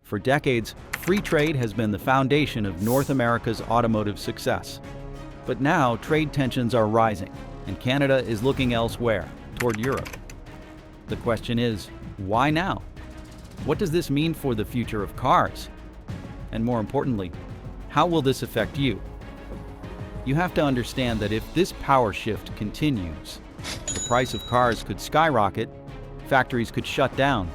For decades, free trade has been the foundation of North America's automotive success. But now, trade tensions are rising, and Canada is looking elsewhere, toward Europe. The question is, why now? What does this mean for the future of cars? And more importantly, how will this affect you? You have to understand that if this power shift continues, the price of cars could skyrocket, factories could shut down,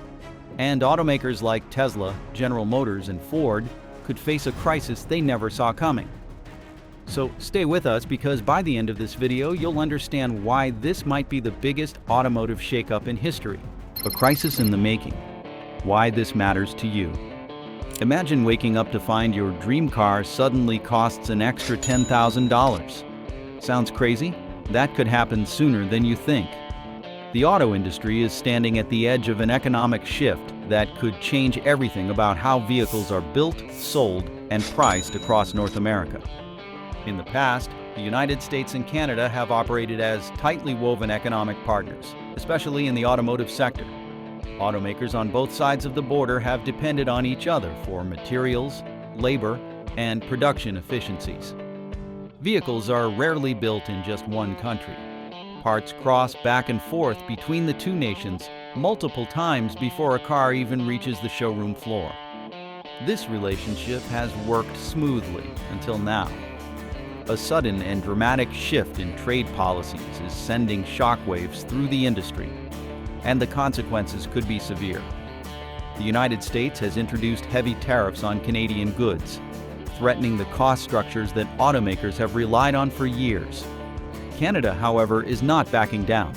and automakers like Tesla, General Motors, and Ford could face a crisis they never saw coming. So stay with us, because by the end of this video, you'll understand why this might be the biggest automotive shakeup in history. A crisis in the making. Why this matters to you. Imagine waking up to find your dream car suddenly costs an extra $10,000. Sounds crazy? That could happen sooner than you think. The auto industry is standing at the edge of an economic shift that could change everything about how vehicles are built, sold, and priced across North America. In the past, the United States and Canada have operated as tightly woven economic partners, especially in the automotive sector. Automakers on both sides of the border have depended on each other for materials, labor, and production efficiencies. Vehicles are rarely built in just one country. Parts cross back and forth between the two nations multiple times before a car even reaches the showroom floor. This relationship has worked smoothly until now. A sudden and dramatic shift in trade policies is sending shockwaves through the industry, and the consequences could be severe. The United States has introduced heavy tariffs on Canadian goods, threatening the cost structures that automakers have relied on for years. Canada, however, is not backing down.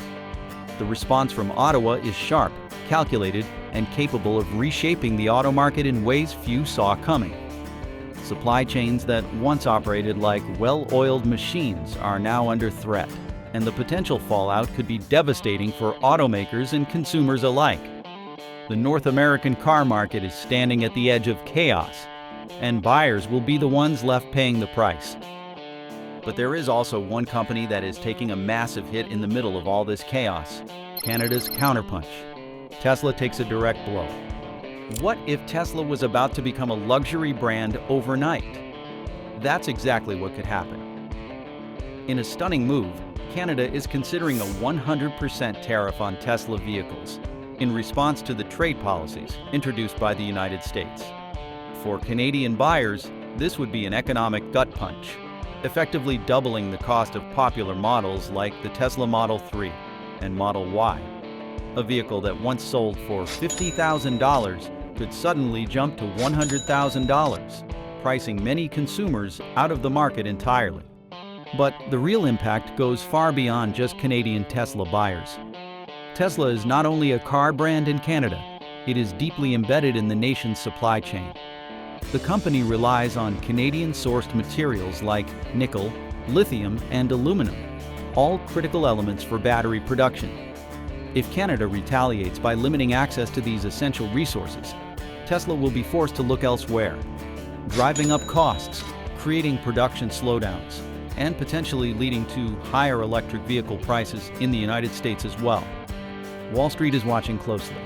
The response from Ottawa is sharp, calculated, and capable of reshaping the auto market in ways few saw coming. Supply chains that once operated like well-oiled machines are now under threat, and the potential fallout could be devastating for automakers and consumers alike. The North American car market is standing at the edge of chaos, and buyers will be the ones left paying the price. But there is also one company that is taking a massive hit in the middle of all this chaos: Canada's counterpunch. Tesla takes a direct blow. What if Tesla was about to become a luxury brand overnight? That's exactly what could happen. In a stunning move, Canada is considering a 100% tariff on Tesla vehicles in response to the trade policies introduced by the United States. For Canadian buyers, this would be an economic gut punch, effectively doubling the cost of popular models like the Tesla Model 3 and Model Y. A vehicle that once sold for $50,000 could suddenly jump to $100,000, pricing many consumers out of the market entirely. But the real impact goes far beyond just Canadian Tesla buyers. Tesla is not only a car brand in Canada, it is deeply embedded in the nation's supply chain. The company relies on Canadian-sourced materials like nickel, lithium, and aluminum, all critical elements for battery production. If Canada retaliates by limiting access to these essential resources, Tesla will be forced to look elsewhere, driving up costs, creating production slowdowns, and potentially leading to higher electric vehicle prices in the United States as well. Wall Street is watching closely.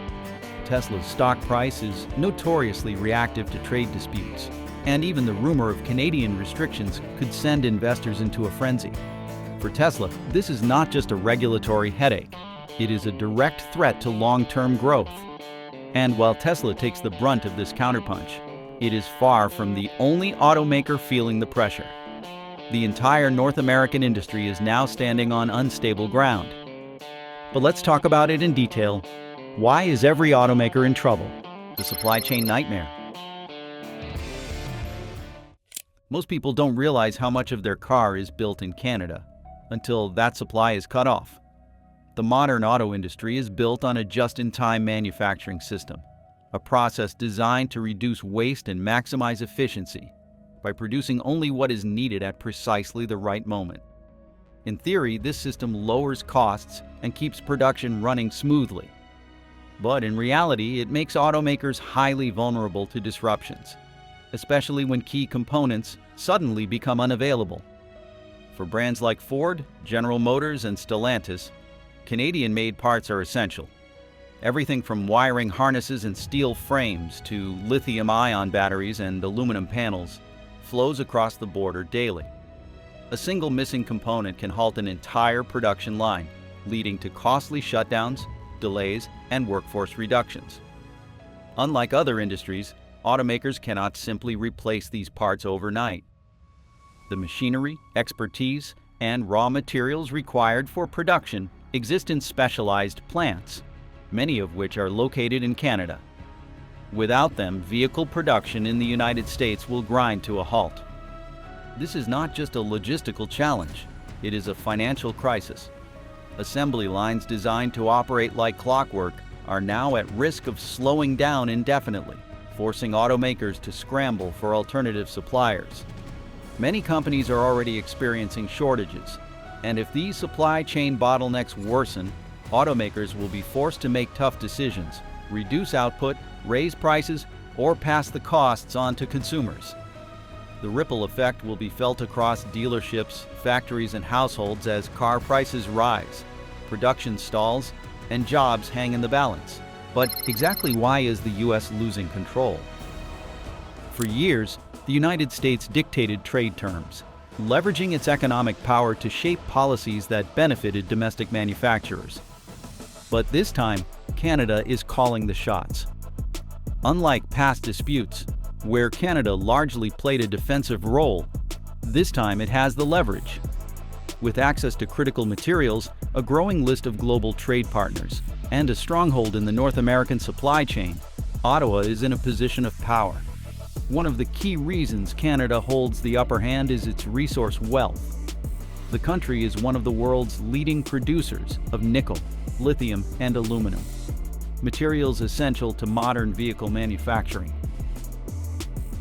Tesla's stock price is notoriously reactive to trade disputes, and even the rumor of Canadian restrictions could send investors into a frenzy. For Tesla, this is not just a regulatory headache. It is a direct threat to long-term growth. And while Tesla takes the brunt of this counterpunch, it is far from the only automaker feeling the pressure. The entire North American industry is now standing on unstable ground. But let's talk about it in detail. Why is every automaker in trouble? The supply chain nightmare. Most people don't realize how much of their car is built in Canada until that supply is cut off. The modern auto industry is built on a just-in-time manufacturing system, a process designed to reduce waste and maximize efficiency by producing only what is needed at precisely the right moment. In theory, this system lowers costs and keeps production running smoothly. But in reality, it makes automakers highly vulnerable to disruptions, especially when key components suddenly become unavailable. For brands like Ford, General Motors, and Stellantis, Canadian-made parts are essential. Everything from wiring harnesses and steel frames to lithium-ion batteries and aluminum panels flows across the border daily. A single missing component can halt an entire production line, leading to costly shutdowns, delays, and workforce reductions. Unlike other industries, automakers cannot simply replace these parts overnight. The machinery, expertise, and raw materials required for production exist in specialized plants, many of which are located in Canada. Without them, vehicle production in the United States will grind to a halt. This is not just a logistical challenge, it is a financial crisis. Assembly lines designed to operate like clockwork are now at risk of slowing down indefinitely, forcing automakers to scramble for alternative suppliers. Many companies are already experiencing shortages, and if these supply chain bottlenecks worsen, automakers will be forced to make tough decisions, reduce output, raise prices, or pass the costs on to consumers. The ripple effect will be felt across dealerships, factories, and households as car prices rise, production stalls, and jobs hang in the balance. But exactly why is the U.S. losing control? For years, the United States dictated trade terms, leveraging its economic power to shape policies that benefited domestic manufacturers. But this time, Canada is calling the shots. Unlike past disputes, where Canada largely played a defensive role, this time it has the leverage. With access to critical materials, a growing list of global trade partners, and a stronghold in the North American supply chain, Ottawa is in a position of power. One of the key reasons Canada holds the upper hand is its resource wealth. The country is one of the world's leading producers of nickel, lithium, and aluminum, materials essential to modern vehicle manufacturing.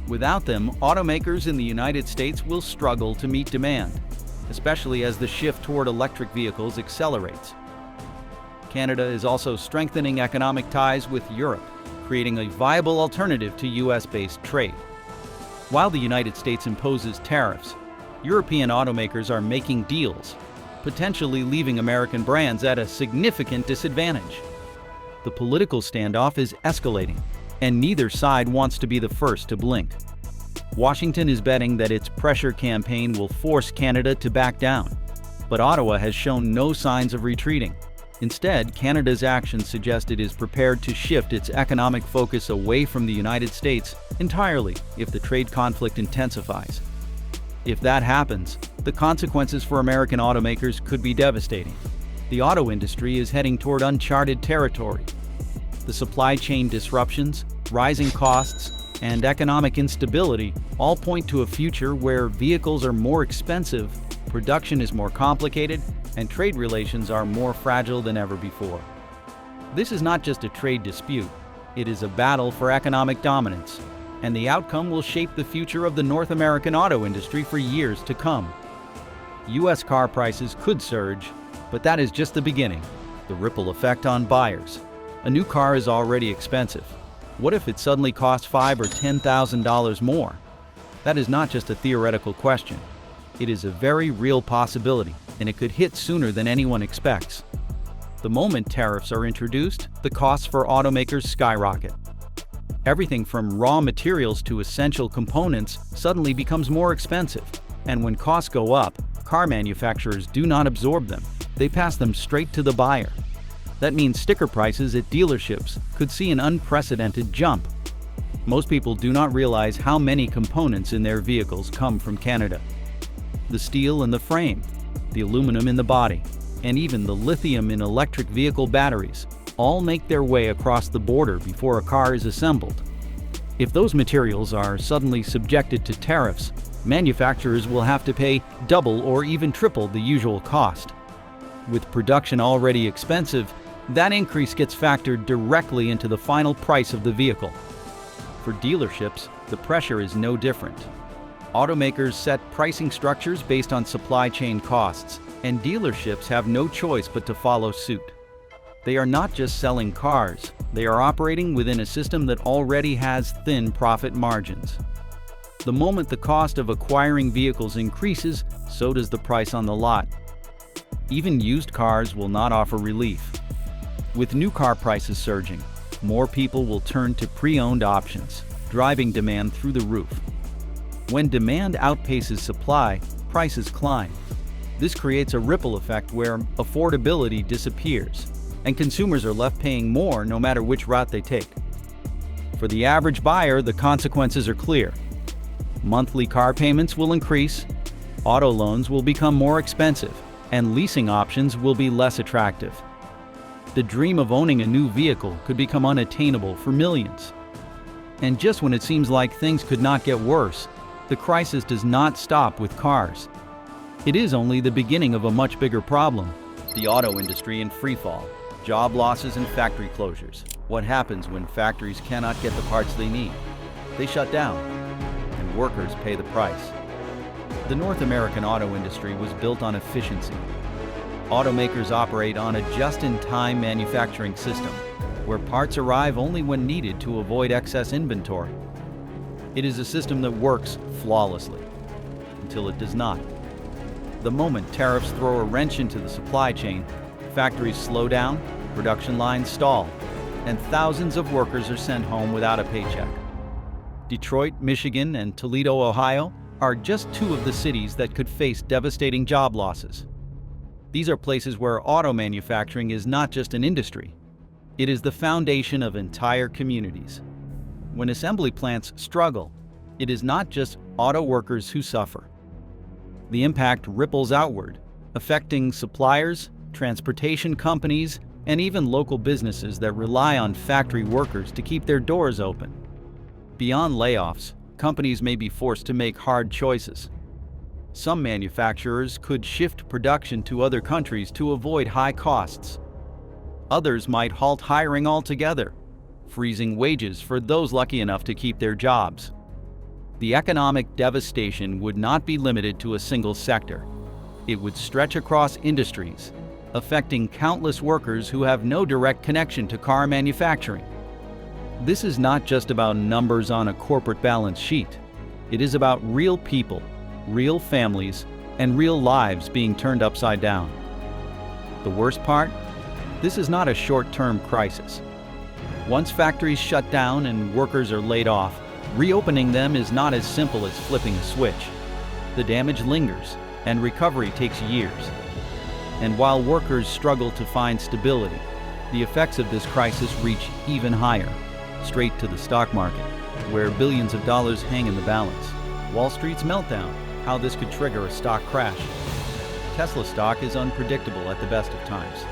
Without them, automakers in the United States will struggle to meet demand, especially as the shift toward electric vehicles accelerates. Canada is also strengthening economic ties with Europe, creating a viable alternative to US-based trade. While the United States imposes tariffs, European automakers are making deals, potentially leaving American brands at a significant disadvantage. The political standoff is escalating, and neither side wants to be the first to blink. Washington is betting that its pressure campaign will force Canada to back down, but Ottawa has shown no signs of retreating. Instead, Canada's actions suggest it is prepared to shift its economic focus away from the United States entirely if the trade conflict intensifies. If that happens, the consequences for American automakers could be devastating. The auto industry is heading toward uncharted territory. The supply chain disruptions, rising costs, and economic instability all point to a future where vehicles are more expensive, production is more complicated, and trade relations are more fragile than ever before. This is not just a trade dispute, it is a battle for economic dominance, and the outcome will shape the future of the North American auto industry for years to come. US car prices could surge, but that is just the beginning. The ripple effect on buyers. A new car is already expensive. What if it suddenly costs $5,000 or $10,000 more? That is not just a theoretical question. It is a very real possibility, and it could hit sooner than anyone expects. The moment tariffs are introduced, the costs for automakers skyrocket. Everything from raw materials to essential components suddenly becomes more expensive, and when costs go up, car manufacturers do not absorb them. They pass them straight to the buyer. That means sticker prices at dealerships could see an unprecedented jump. Most people do not realize how many components in their vehicles come from Canada. The steel in the frame, the aluminum in the body, and even the lithium in electric vehicle batteries all make their way across the border before a car is assembled. If those materials are suddenly subjected to tariffs, manufacturers will have to pay double or even triple the usual cost. With production already expensive, that increase gets factored directly into the final price of the vehicle. For dealerships, the pressure is no different. Automakers set pricing structures based on supply chain costs, and dealerships have no choice but to follow suit. They are not just selling cars, they are operating within a system that already has thin profit margins. The moment the cost of acquiring vehicles increases, so does the price on the lot. Even used cars will not offer relief. With new car prices surging, more people will turn to pre-owned options, driving demand through the roof. When demand outpaces supply, prices climb. This creates a ripple effect where affordability disappears, and consumers are left paying more no matter which route they take. For the average buyer, the consequences are clear. Monthly car payments will increase, auto loans will become more expensive, and leasing options will be less attractive. The dream of owning a new vehicle could become unattainable for millions. And just when it seems like things could not get worse, the crisis does not stop with cars. It is only the beginning of a much bigger problem. The auto industry in freefall, job losses and factory closures. What happens when factories cannot get the parts they need? They shut down, and workers pay the price. The North American auto industry was built on efficiency. Automakers operate on a just-in-time manufacturing system, where parts arrive only when needed to avoid excess inventory. It is a system that works flawlessly, until it does not. The moment tariffs throw a wrench into the supply chain, factories slow down, production lines stall, and thousands of workers are sent home without a paycheck. Detroit, Michigan, and Toledo, Ohio are just two of the cities that could face devastating job losses. These are places where auto manufacturing is not just an industry. It is the foundation of entire communities. When assembly plants struggle, it is not just auto workers who suffer. The impact ripples outward, affecting suppliers, transportation companies, and even local businesses that rely on factory workers to keep their doors open. Beyond layoffs, companies may be forced to make hard choices. Some manufacturers could shift production to other countries to avoid high costs. Others might halt hiring altogether, freezing wages for those lucky enough to keep their jobs. The economic devastation would not be limited to a single sector. It would stretch across industries, affecting countless workers who have no direct connection to car manufacturing. This is not just about numbers on a corporate balance sheet. It is about real people, real families, and real lives being turned upside down. The worst part? This is not a short-term crisis. Once factories shut down and workers are laid off, reopening them is not as simple as flipping a switch. The damage lingers, and recovery takes years. And while workers struggle to find stability, the effects of this crisis reach even higher, straight to the stock market, where billions of dollars hang in the balance. Wall Street's meltdown, how this could trigger a stock crash. Tesla stock is unpredictable at the best of times.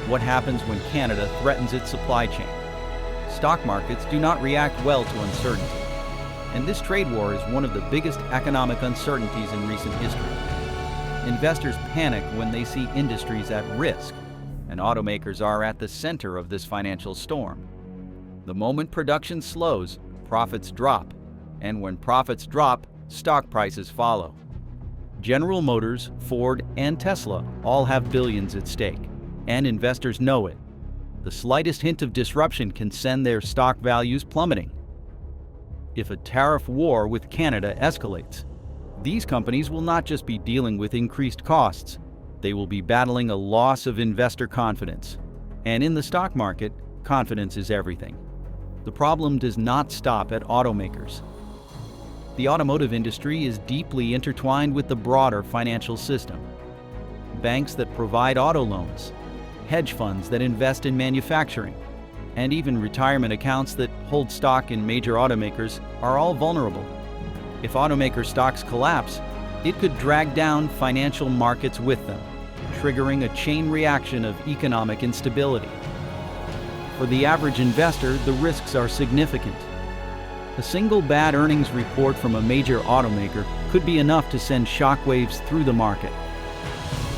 What happens when Canada threatens its supply chain? Stock markets do not react well to uncertainty. And this trade war is one of the biggest economic uncertainties in recent history. Investors panic when they see industries at risk, and automakers are at the center of this financial storm. The moment production slows, profits drop, and when profits drop, stock prices follow. General Motors, Ford, and Tesla all have billions at stake, and investors know it. The slightest hint of disruption can send their stock values plummeting. If a tariff war with Canada escalates, these companies will not just be dealing with increased costs, they will be battling a loss of investor confidence. And in the stock market, confidence is everything. The problem does not stop at automakers. The automotive industry is deeply intertwined with the broader financial system. Banks that provide auto loans, hedge funds that invest in manufacturing, and even retirement accounts that hold stock in major automakers are all vulnerable. If automaker stocks collapse, it could drag down financial markets with them, triggering a chain reaction of economic instability. For the average investor, the risks are significant. A single bad earnings report from a major automaker could be enough to send shockwaves through the market.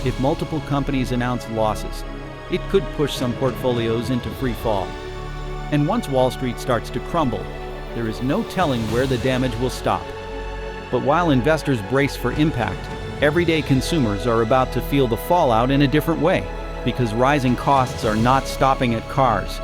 If multiple companies announce losses, it could push some portfolios into free fall. And once Wall Street starts to crumble, there is no telling where the damage will stop. But while investors brace for impact, everyday consumers are about to feel the fallout in a different way, because rising costs are not stopping at cars.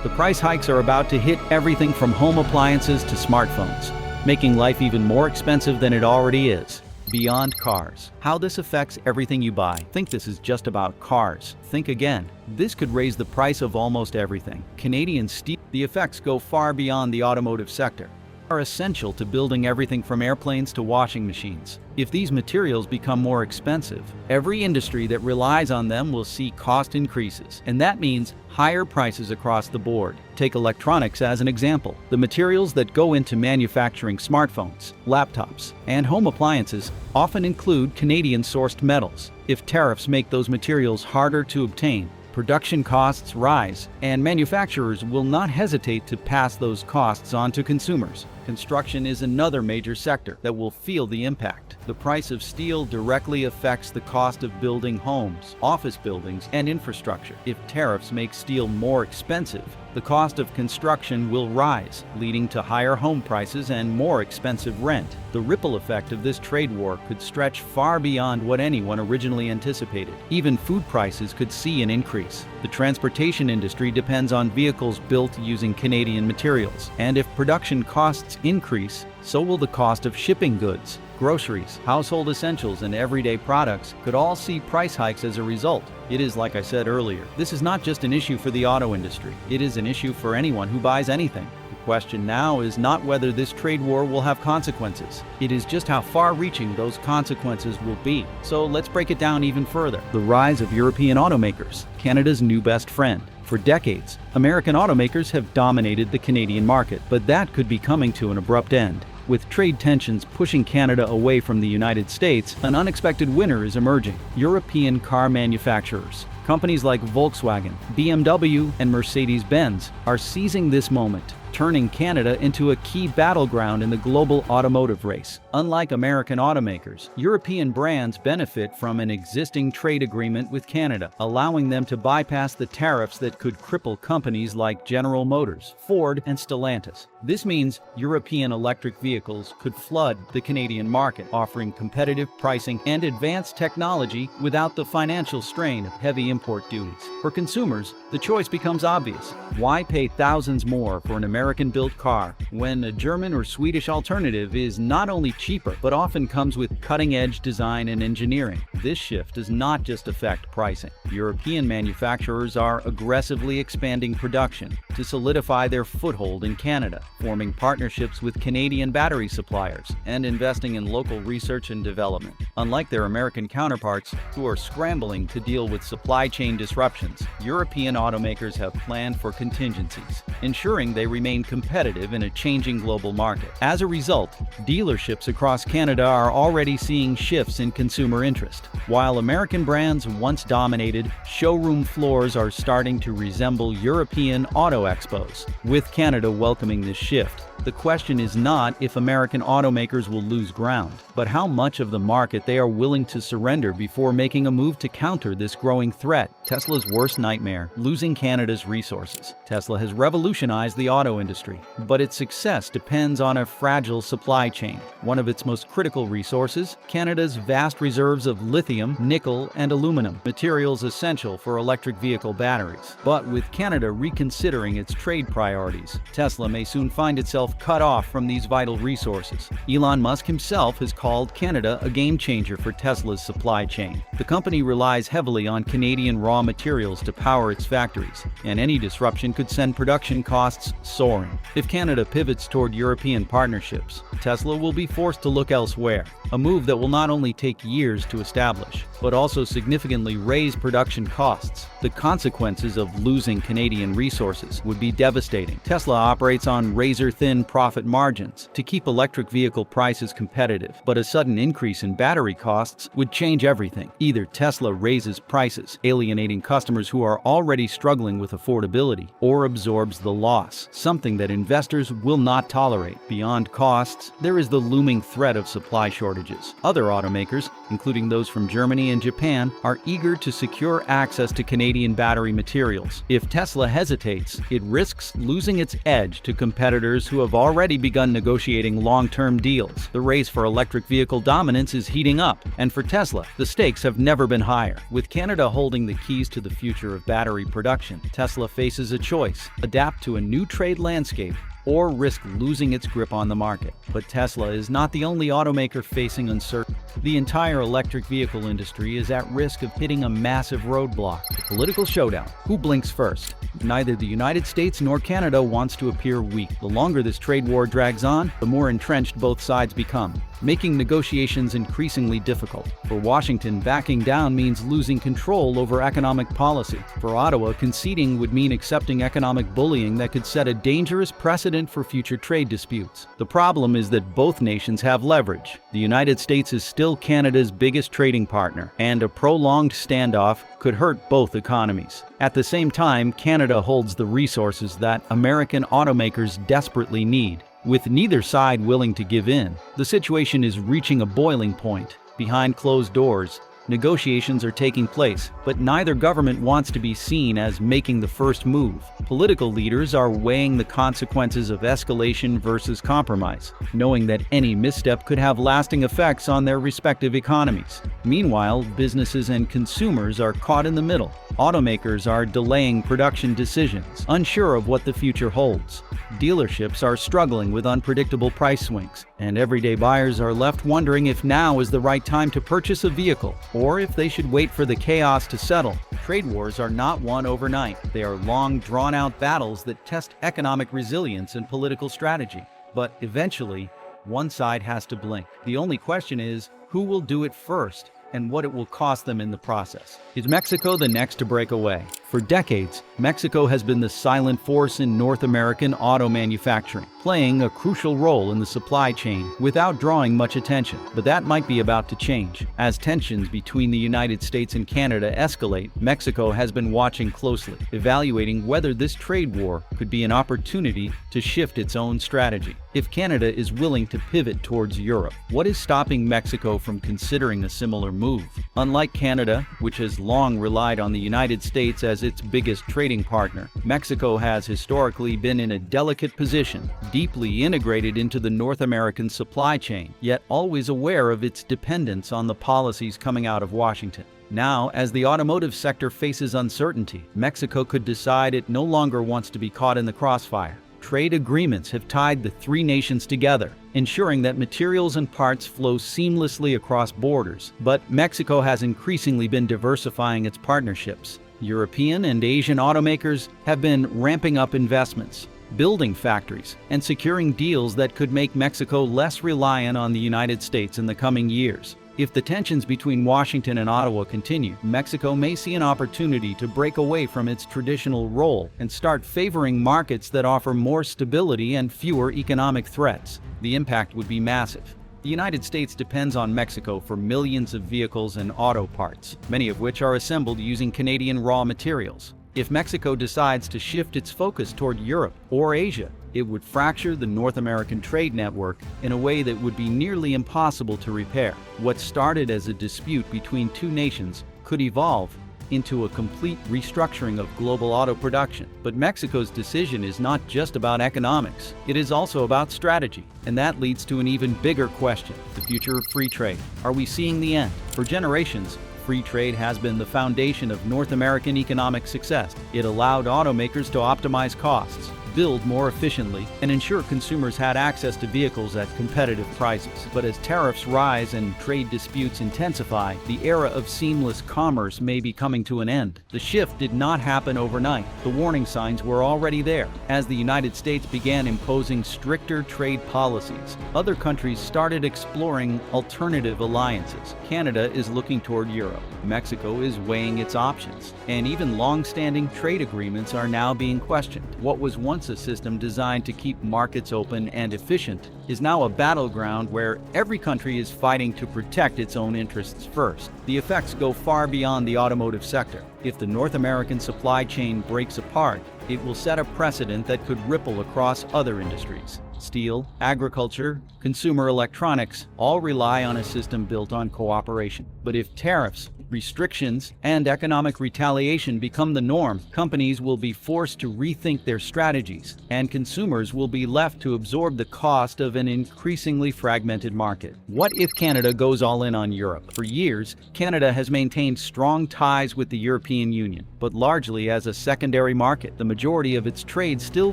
The price hikes are about to hit everything from home appliances to smartphones, making life even more expensive than it already is. Beyond cars. How this affects everything you buy. Think this is just about cars. Think again. This could raise the price of almost everything. Canadian steel. The effects go far beyond the automotive sector. Are essential to building everything from airplanes to washing machines. If these materials become more expensive, every industry that relies on them will see cost increases, and that means higher prices across the board. Take electronics as an example. The materials that go into manufacturing smartphones, laptops, and home appliances often include Canadian-sourced metals. If tariffs make those materials harder to obtain, production costs rise, and manufacturers will not hesitate to pass those costs on to consumers. Construction is another major sector that will feel the impact. The price of steel directly affects the cost of building homes, office buildings, and infrastructure. If tariffs make steel more expensive, the cost of construction will rise, leading to higher home prices and more expensive rent. The ripple effect of this trade war could stretch far beyond what anyone originally anticipated. Even food prices could see an increase. The transportation industry depends on vehicles built using Canadian materials, and if production costs increase, so will the cost of shipping goods. Groceries, household essentials, and everyday products could all see price hikes as a result. It is, like I said earlier, this is not just an issue for the auto industry. It is an issue for anyone who buys anything. The question now is not whether this trade war will have consequences. It is just how far-reaching those consequences will be. So let's break it down even further. The rise of European automakers, Canada's new best friend. For decades, American automakers have dominated the Canadian market, but that could be coming to an abrupt end. With trade tensions pushing Canada away from the United States, an unexpected winner is emerging: European car manufacturers. Companies like Volkswagen, BMW, and Mercedes-Benz are seizing this moment, turning Canada into a key battleground in the global automotive race. Unlike American automakers, European brands benefit from an existing trade agreement with Canada, allowing them to bypass the tariffs that could cripple companies like General Motors, Ford, and Stellantis. This means European electric vehicles could flood the Canadian market, offering competitive pricing and advanced technology without the financial strain of heavy import duties. For consumers, the choice becomes obvious. Why pay thousands more for an American-built car when a German or Swedish alternative is not only cheaper, but often comes with cutting-edge design and engineering? This shift does not just affect pricing. European manufacturers are aggressively expanding production to solidify their foothold in Canada, forming partnerships with Canadian battery suppliers and investing in local research and development. Unlike their American counterparts, who are scrambling to deal with supply chain disruptions, European automakers have planned for contingencies, ensuring they remain competitive in a changing global market. As a result, dealerships across Canada are already seeing shifts in consumer interest. While American brands once dominated, showroom floors are starting to resemble European auto expos. With Canada welcoming this shift, the question is not if American automakers will lose ground, but how much of the market they are willing to surrender before making a move to counter this growing threat. Tesla's worst nightmare: losing Canada's resources. Tesla has revolutionized the auto industry, but its success depends on a fragile supply chain. One of its most critical resources, Canada's vast reserves of lithium, nickel, and aluminum, materials essential for electric vehicle batteries. But with Canada reconsidering its trade priorities, Tesla may soon find itself cut off from these vital resources. Elon Musk himself has called Canada a game changer for Tesla's supply chain. The company relies heavily on Canadian raw materials to power its factories, and any disruption could send production costs soaring. If Canada pivots toward European partnerships, Tesla will be forced to look elsewhere, a move that will not only take years to establish, but also significantly raise production costs. The consequences of losing Canadian resources would be devastating. Tesla operates on razor-thin profit margins to keep electric vehicle prices competitive, but a sudden increase in battery costs would change everything. Either Tesla raises prices, alienating customers who are already struggling with affordability, or absorbs the loss, something that investors will not tolerate. Beyond costs, there is the looming threat of supply shortages. Other automakers, including those from Germany and Japan, are eager to secure access to Canadian battery materials. If Tesla hesitates, it risks losing its edge to competitors who have already begun negotiating long-term deals. The race for electric vehicle dominance is heating up, and for Tesla, the stakes have never been higher. With Canada holding the keys to the future of battery production, Tesla faces a choice: adapt to a new trade landscape or risk losing its grip on the market. But Tesla is not the only automaker facing uncertainty. The entire electric vehicle industry is at risk of hitting a massive roadblock. The political showdown. Who blinks first? Neither the United States nor Canada wants to appear weak. The longer this trade war drags on, the more entrenched both sides become, making negotiations increasingly difficult. For Washington, backing down means losing control over economic policy. For Ottawa, conceding would mean accepting economic bullying that could set a dangerous precedent for future trade disputes. The problem is that both nations have leverage. The United States is still Canada's biggest trading partner, and a prolonged standoff could hurt both economies. At the same time, Canada holds the resources that American automakers desperately need. With neither side willing to give in, the situation is reaching a boiling point. Behind closed doors, negotiations are taking place, but neither government wants to be seen as making the first move. Political leaders are weighing the consequences of escalation versus compromise, knowing that any misstep could have lasting effects on their respective economies. Meanwhile, businesses and consumers are caught in the middle. Automakers are delaying production decisions, unsure of what the future holds. Dealerships are struggling with unpredictable price swings, and everyday buyers are left wondering if now is the right time to purchase a vehicle, or if they should wait for the chaos to settle. Trade wars are not won overnight. They are long, drawn-out battles that test economic resilience and political strategy. But eventually, one side has to blink. The only question is, who will do it first, and what it will cost them in the process. Is Mexico the next to break away? For decades, Mexico has been the silent force in North American auto manufacturing, playing a crucial role in the supply chain without drawing much attention. But that might be about to change. As tensions between the United States and Canada escalate, Mexico has been watching closely, evaluating whether this trade war could be an opportunity to shift its own strategy. If Canada is willing to pivot towards Europe, what is stopping Mexico from considering a similar move? Unlike Canada, which has long relied on the United States as its biggest trading partner, Mexico has historically been in a delicate position, deeply integrated into the North American supply chain, yet always aware of its dependence on the policies coming out of Washington. Now, as the automotive sector faces uncertainty, Mexico could decide it no longer wants to be caught in the crossfire. Trade agreements have tied the three nations together, ensuring that materials and parts flow seamlessly across borders. But Mexico has increasingly been diversifying its partnerships. European and Asian automakers have been ramping up investments, building factories, and securing deals that could make Mexico less reliant on the United States in the coming years. If the tensions between Washington and Ottawa continue, Mexico may see an opportunity to break away from its traditional role and start favoring markets that offer more stability and fewer economic threats. The impact would be massive. The United States depends on Mexico for millions of vehicles and auto parts, many of which are assembled using Canadian raw materials. If Mexico decides to shift its focus toward Europe or Asia, it would fracture the North American trade network in a way that would be nearly impossible to repair. What started as a dispute between two nations could evolve into a complete restructuring of global auto production. But Mexico's decision is not just about economics. It is also about strategy. And that leads to an even bigger question: the future of free trade. Are we seeing the end? For generations, free trade has been the foundation of North American economic success. It allowed automakers to optimize costs, build more efficiently, and ensure consumers had access to vehicles at competitive prices. But as tariffs rise and trade disputes intensify, the era of seamless commerce may be coming to an end. The shift did not happen overnight. The warning signs were already there. As the United States began imposing stricter trade policies, other countries started exploring alternative alliances. Canada is looking toward Europe. Mexico is weighing its options. And even long-standing trade agreements are now being questioned. What was once a system designed to keep markets open and efficient is now a battleground where every country is fighting to protect its own interests first. The effects go far beyond the automotive sector. If the North American supply chain breaks apart, it will set a precedent that could ripple across other industries. Steel, agriculture, consumer electronics all rely on a system built on cooperation. But if tariffs restrictions and economic retaliation become the norm, companies will be forced to rethink their strategies, and consumers will be left to absorb the cost of an increasingly fragmented market. What if Canada goes all in on Europe? For years, Canada has maintained strong ties with the European Union, but largely as a secondary market. The majority of its trade still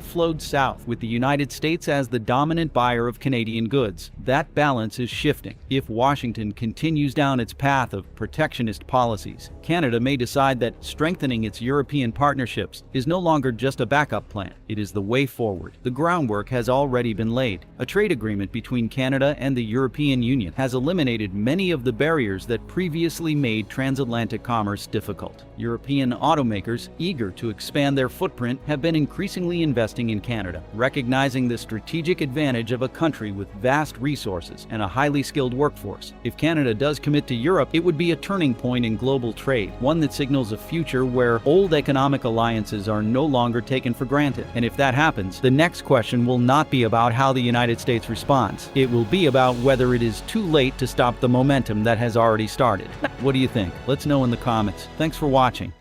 flowed south, with the United States as the dominant buyer of Canadian goods. That balance is shifting. If Washington continues down its path of protectionist policies, Canada may decide that strengthening its European partnerships is no longer just a backup plan. It is the way forward. The groundwork has already been laid. A trade agreement between Canada and the European Union has eliminated many of the barriers that previously made transatlantic commerce difficult. European automakers, eager to expand their footprint, have been increasingly investing in Canada, recognizing the strategic advantage of a country with vast resources and a highly skilled workforce. If Canada does commit to Europe, it would be a turning point in global trade, one that signals a future where old economic alliances are no longer taken for granted. And if that happens, the next question will not be about how the United States responds. It will be about whether it is too late to stop the momentum that has already started. What do you think? Let's know in the comments. Thanks for watching.